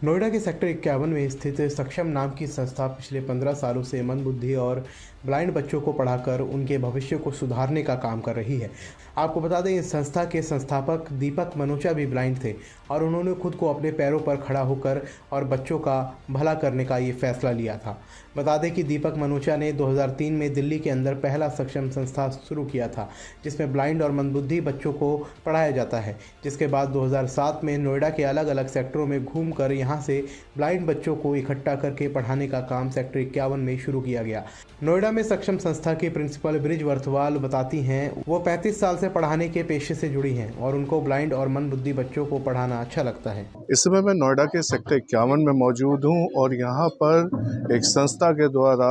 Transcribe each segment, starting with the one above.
नोएडा के सेक्टर 51 में स्थित सक्षम नाम की संस्था पिछले 15 सालों से मंदबुद्धि और ब्लाइंड बच्चों को पढ़ाकर उनके भविष्य को सुधारने का काम कर रही है। आपको बता दें, इस संस्था के संस्थापक दीपक मनोचा भी ब्लाइंड थे और उन्होंने खुद को अपने पैरों पर खड़ा होकर और बच्चों का भला करने का ये फैसला लिया था। बता दें कि दीपक मनोचा ने 2003 में दिल्ली के अंदर पहला सक्षम संस्था शुरू किया था, जिसमें ब्लाइंड और मंदबुद्धि बच्चों को पढ़ाया जाता है। जिसके बाद 2007 में नोएडा के अलग अलग सेक्टरों में घूमकर यहाँ से ब्लाइंड बच्चों को इकट्ठा करके पढ़ाने का काम सेक्टर 51 में शुरू किया गया। नोएडा में सक्षम संस्था की प्रिंसिपल ब्रिज वर्तवाल बताती हैं, वो 35 साल से पढ़ाने के पेशे से जुड़ी हैं और उनको ब्लाइंड और मंदबुद्धि बच्चों को पढ़ाना अच्छा लगता है। इस समय मैं नोएडा के सेक्टर 51 में मौजूद हूँ और यहाँ पर एक संस्था के द्वारा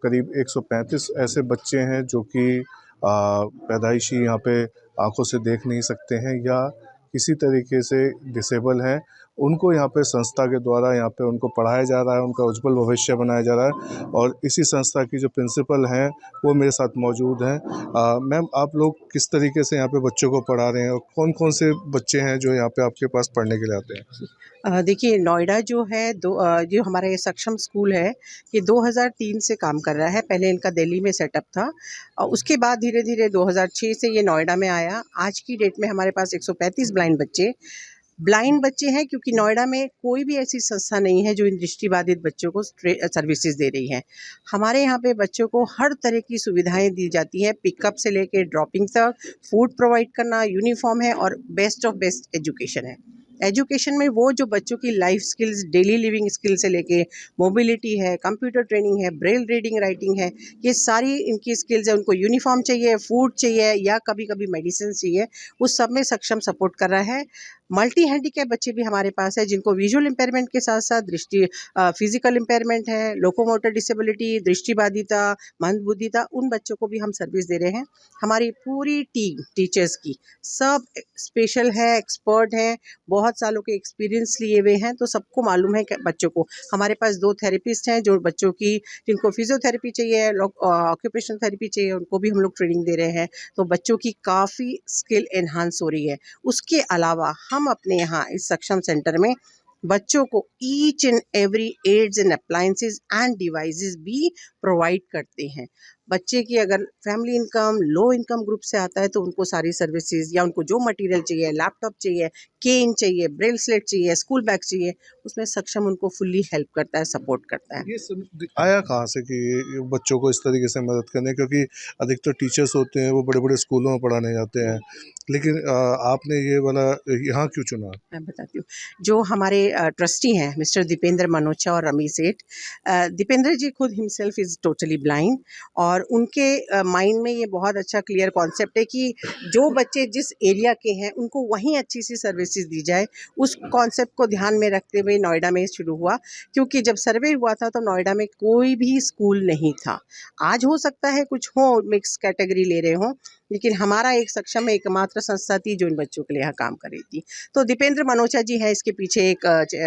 करीब 135 ऐसे बच्चे हैं जो कि पैदाइशी यहाँ पे आंखों से देख नहीं सकते हैं या किसी तरीके से डिसेबल हैं। उनको यहाँ पे संस्था के द्वारा यहाँ पे उनको पढ़ाया जा रहा है, उनका उज्जवल भविष्य बनाया जा रहा है और इसी संस्था की जो प्रिंसिपल हैं वो मेरे साथ मौजूद हैं। मैम, आप लोग किस तरीके से यहाँ पे बच्चों को पढ़ा रहे हैं और कौन कौन से बच्चे हैं जो यहाँ पे आपके पास पढ़ने के लिए आते हैं? देखिए, नोएडा जो है जो हमारा ये सक्षम स्कूल है, ये 2003 से काम कर रहा है। पहले इनका दिल्ली में सेटअप था और उसके बाद धीरे-धीरे 2006 से ये नोएडा में आया। आज की डेट में हमारे पास 135 ब्लाइंड बच्चे हैं, क्योंकि नोएडा में कोई भी ऐसी संस्था नहीं है जो इन दृष्टिबाधित बच्चों को सर्विसेज दे रही है। हमारे यहाँ पे बच्चों को हर तरह की सुविधाएं दी जाती हैं, पिकअप से लेके ड्रॉपिंग तक, फूड प्रोवाइड करना, यूनिफॉर्म है और बेस्ट ऑफ बेस्ट एजुकेशन है। एजुकेशन में वो जो बच्चों की life skills, daily living skill से लेके मोबिलिटी है, कंप्यूटर ट्रेनिंग है, ब्रेल रीडिंग राइटिंग है, ये सारी इनकी स्किल्स है। उनको यूनिफॉर्म चाहिए, फूड चाहिए या कभी कभी मेडिसिन चाहिए, उस सब में सक्षम सपोर्ट कर रहा है। मल्टी हैंडीकैप बच्चे भी हमारे पास है, जिनको विजुअल इम्पेयरमेंट के साथ साथ फिजिकल इम्पेयरमेंट है, लोकोमोटर डिसेबिलिटी, दृष्टिबाधिता, मंदबुद्धिता, उन बच्चों को भी हम सर्विस दे रहे हैं। हमारी पूरी टीम टीचर्स की सब स्पेशल है, एक्सपर्ट हैं, बहुत सालों के एक्सपीरियंस लिए हुए हैं, तो सबको मालूम है कि बच्चों को। हमारे पास 2 थेरेपिस्ट हैं जो बच्चों की, जिनको फिजियोथेरेपी चाहिए, ऑक्यूपेशनल थेरेपी चाहिए, उनको भी हम लोग ट्रेनिंग दे रहे हैं। तो बच्चों की काफ़ी स्किल एनहांस हो रही है। उसके अलावा हम अपने यहाँ इस सक्षम सेंटर में बच्चों को each and every aids and appliances and devices भी प्रोवाइड करते हैं। बच्चे की अगर family income low income group से आता है तो उनको सारी सर्विसेज या उनको जो मटेरियल चाहिए, लैपटॉप चाहिए, केन चाहिए, ब्रेल स्लेट चाहिए, स्कूल बैग चाहिए, उसमें सक्षम उनको फुल्ली हेल्प करता है, सपोर्ट करता है। ये सब आया कहाँ से कि ये बच्चों को इस तरीके से मदद करने? क्योंकि अधिकतर टीचर्स होते हैं वो बड़े-बड़े स्कूलों में पढ़ाने जाते हैं, लेकिन आपने ये वाला यहाँ क्यों चुना? मैं बताती हूँ। जो हमारे ट्रस्टी हैं मिस्टर दीपेंद्र मनोचा और रमी सेठ, दीपेंद्र जी खुद हिमसेल्फ इज़ टोटली ब्लाइंड और उनके माइंड में ये बहुत अच्छा क्लियर कॉन्सेप्ट है कि जो बच्चे जिस एरिया के हैं उनको वहीं अच्छी सी सर्विसेज दी जाए। उस कॉन्सेप्ट को ध्यान में रखते हुए नोएडा में शुरू हुआ, क्योंकि जब सर्वे हुआ था तो नोएडा में कोई भी स्कूल नहीं था। आज हो सकता है कुछ हो, मिक्स कैटेगरी ले रहे हों, लेकिन हमारा एक सक्षम एकमात्र संस्था थी जो इन बच्चों के लिए यहाँ काम कर रही थी। तो दीपेंद्र मनोचा जी हैं इसके पीछे एक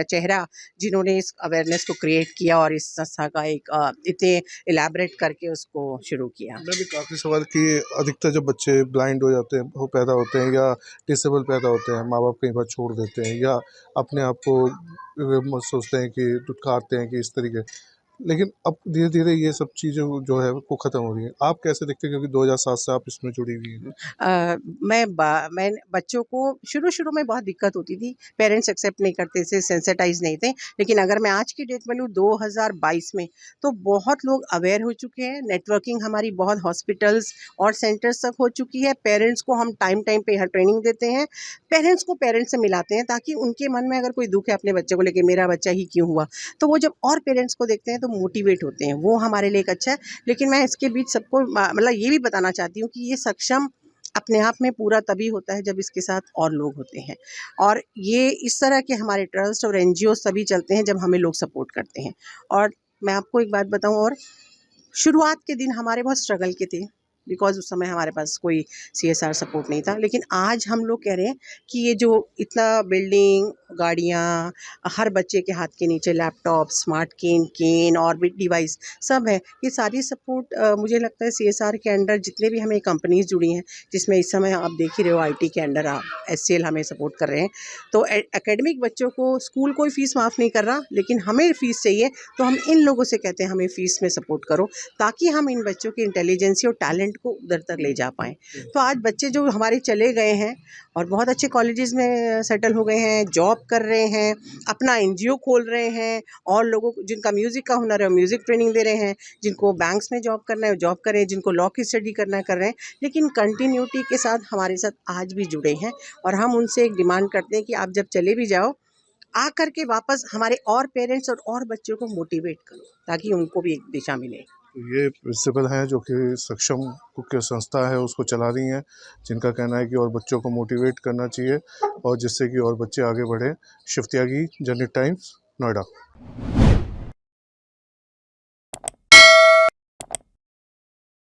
चेहरा, जिन्होंने इस अवेयरनेस को क्रिएट किया और इस संस्था का एक इतने इलैबोरेट करके उसको शुरू किया। मैं भी काफ़ी सवाल कि अधिकतर जब बच्चे ब्लाइंड हो जाते हैं, वो पैदा होते हैं या डिसेबल पैदा होते हैं, माँ-बाप कई बार छोड़ देते हैं या अपने आप को सोचते हैं कि दुत्कारते हैं कि इस तरीके, लेकिन अब धीरे-धीरे ये सब चीज़ें जो है वो ख़त्म हो रही हैं। आप कैसे देखते हैं, क्योंकि 2007 से आप इसमें जुड़ी हुई हैं? मैं बच्चों को शुरू-शुरू में बहुत दिक्कत होती थी, पेरेंट्स एक्सेप्ट नहीं करते थे, सेंसिटाइज़ नहीं थे। लेकिन अगर मैं आज की डेट में लूँ 2022 में, तो बहुत लोग अवेयर हो चुके हैं। नेटवर्किंग हमारी बहुत हॉस्पिटल्स और सेंटर्स तक हो चुकी है। पेरेंट्स को हम टाइम-टाइम पे हर ट्रेनिंग देते हैं। पेरेंट्स को पेरेंट्स से मिलाते हैं, ताकि उनके मन में अगर कोई दुःख है अपने बच्चे को लेके, मेरा बच्चा ही क्यों हुआ? तो वो जब और पेरेंट्स को देखते हैं तो मोटिवेट होते हैं। वो हमारे लिए एक अच्छा है। लेकिन मैं इसके बीच सबको मतलब ये भी बताना चाहती हूँ कि ये सक्षम अपने आप में पूरा तभी होता है जब इसके साथ और लोग होते हैं, और ये इस तरह के हमारे ट्रस्ट और एनजीओ तभी चलते हैं जब हमें लोग सपोर्ट करते हैं। और मैं आपको एक बात बताऊं, और शुरुआत के दिन हमारे बहुत स्ट्रगल के थे। बिकॉज़ उस समय हमारे पास कोई सीएसआर सपोर्ट नहीं था। लेकिन आज हम लोग कह रहे हैं कि ये जो इतना बिल्डिंग, गाड़ियाँ, हर बच्चे के हाथ के नीचे लैपटॉप, स्मार्ट केन और भी डिवाइस सब है। ये सारी सपोर्ट मुझे लगता है सीएसआर के अंडर जितने भी हमें कंपनीज़ जुड़ी हैं, जिसमें इस समय आप देख ही रहे हो आईटी के अंडर एचसीएल हमें सपोर्ट कर रहे हैं। तो एकेडमिक बच्चों को स्कूल कोई फ़ीस माफ़ नहीं कर रहा, लेकिन हमें फ़ीस चाहिए, तो हम इन लोगों से कहते हैं हमें फ़ीस में सपोर्ट करो, ताकि हम इन बच्चों की इंटेलिजेंसी और टैलेंट को उधर तक ले जा पाएँ। तो आज बच्चे जो हमारे चले गए हैं और बहुत अच्छे कॉलेजेस में सेटल हो गए हैं, जॉब कर रहे हैं, अपना एनजीओ खोल रहे हैं, और लोगों को जिनका म्यूज़िक का हुनर है वो म्यूज़िक ट्रेनिंग दे रहे हैं, जिनको बैंक्स में जॉब करना है वो जॉब करें, जिनको लॉ की स्टडी करना है कर रहे हैं, लेकिन कंटिन्यूटी के साथ हमारे साथ आज भी जुड़े हैं। और हम उनसे एक डिमांड करते हैं कि आप जब चले भी जाओ, आकर के वापस हमारे और पेरेंट्स और बच्चों को मोटिवेट करो, ताकि उनको भी एक दिशा मिले। तो ये प्रिंसिपल हैं जो कि सक्षम कुक संस्था है उसको चला रही हैं, जिनका कहना है कि और बच्चों को मोटिवेट करना चाहिए और जिससे कि और बच्चे आगे बढ़ें। शिव त्यागी, जनहित टाइम्स, नोएडा।